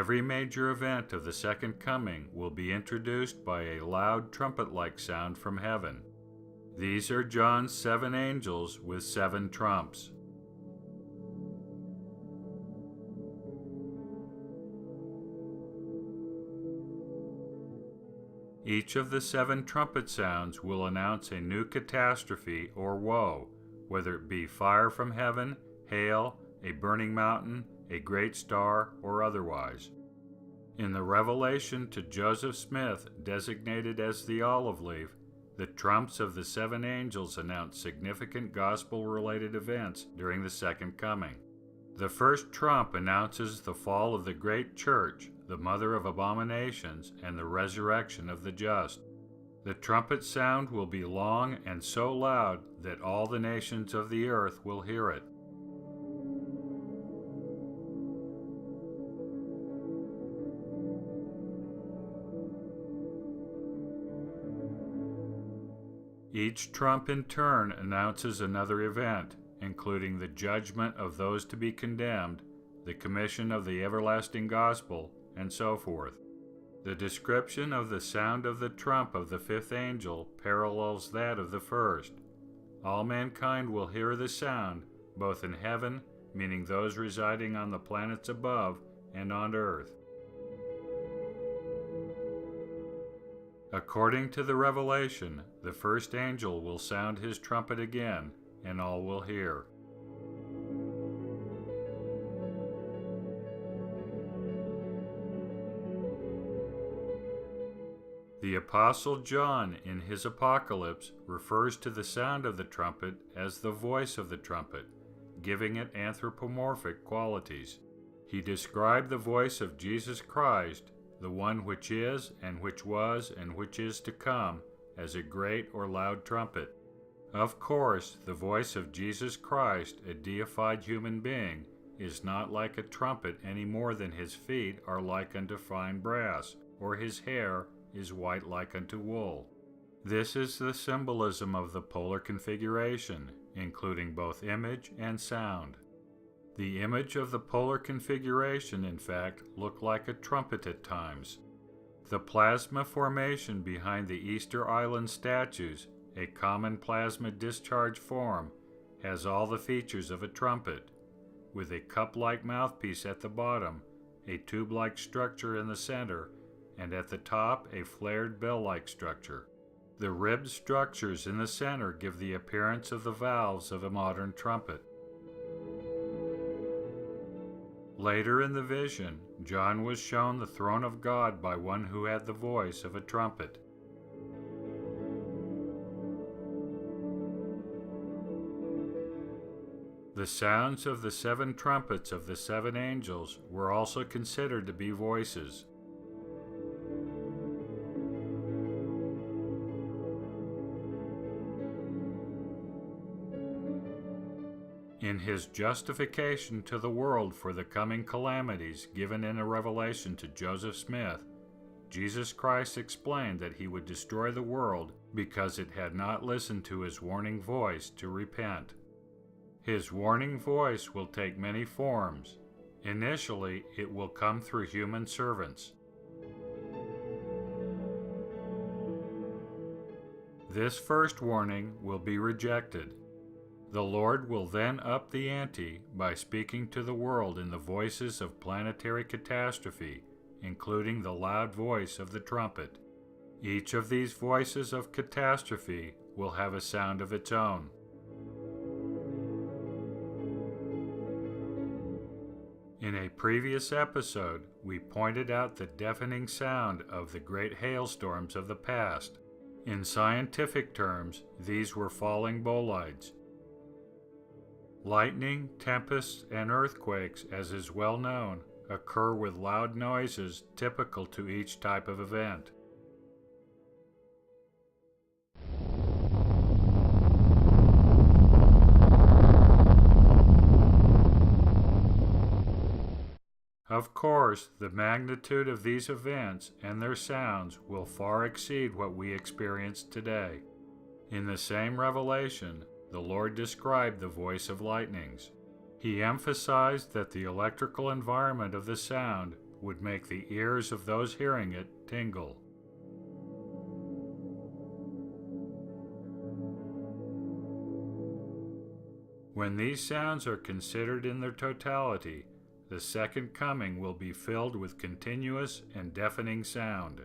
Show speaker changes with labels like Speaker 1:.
Speaker 1: Every major event of the second coming will be introduced by a loud trumpet-like sound from heaven. These are John's 7 angels with 7 trumps. Each of the 7 trumpet sounds will announce a new catastrophe or woe, whether it be fire from heaven, hail, a burning mountain, a great star, or otherwise. In the revelation to Joseph Smith, designated as the olive leaf, the trumps of the 7 angels announce significant gospel-related events during the second coming. The first trump announces the fall of the great church, the mother of abominations, and the resurrection of the just. The trumpet sound will be long and so loud that all the nations of the earth will hear it. Each trump in turn announces another event, including the judgment of those to be condemned, the commission of the everlasting gospel, and so forth. The description of the sound of the trump of the 5th angel parallels that of the first. All mankind will hear the sound, both in heaven, meaning those residing on the planets above, and on earth. According to the revelation, the first angel will sound his trumpet again, and all will hear. The Apostle John, in his Apocalypse, refers to the sound of the trumpet as the voice of the trumpet, giving it anthropomorphic qualities. He described the voice of Jesus Christ, the one which is, and which was, and which is to come, as a great or loud trumpet. Of course, the voice of Jesus Christ, a deified human being, is not like a trumpet any more than his feet are like unto fine brass, or his hair is white like unto wool. This is the symbolism of the polar configuration, including both image and sound. The image of the polar configuration, in fact, looked like a trumpet at times. The plasma formation behind the Easter Island statues, a common plasma discharge form, has all the features of a trumpet, with a cup-like mouthpiece at the bottom, a tube-like structure in the center, and at the top a flared bell-like structure. The ribbed structures in the center give the appearance of the valves of a modern trumpet. Later in the vision, John was shown the throne of God by one who had the voice of a trumpet. The sounds of the 7 trumpets of the 7 angels were also considered to be voices. In his justification to the world for the coming calamities given in a revelation to Joseph Smith, Jesus Christ explained that he would destroy the world because it had not listened to his warning voice to repent. His warning voice will take many forms. Initially, it will come through human servants. This first warning will be rejected. The Lord will then up the ante by speaking to the world in the voices of planetary catastrophe, including the loud voice of the trumpet. Each of these voices of catastrophe will have a sound of its own. In a previous episode, we pointed out the deafening sound of the great hailstorms of the past. In scientific terms, these were falling bolides. Lightning, tempests, and earthquakes, as is well known, occur with loud noises typical to each type of event. Of course, the magnitude of these events and their sounds will far exceed what we experience today. In the same revelation, the Lord described the voice of lightnings. He emphasized that the electrical environment of the sound would make the ears of those hearing it tingle. When these sounds are considered in their totality, the second coming will be filled with continuous and deafening sound.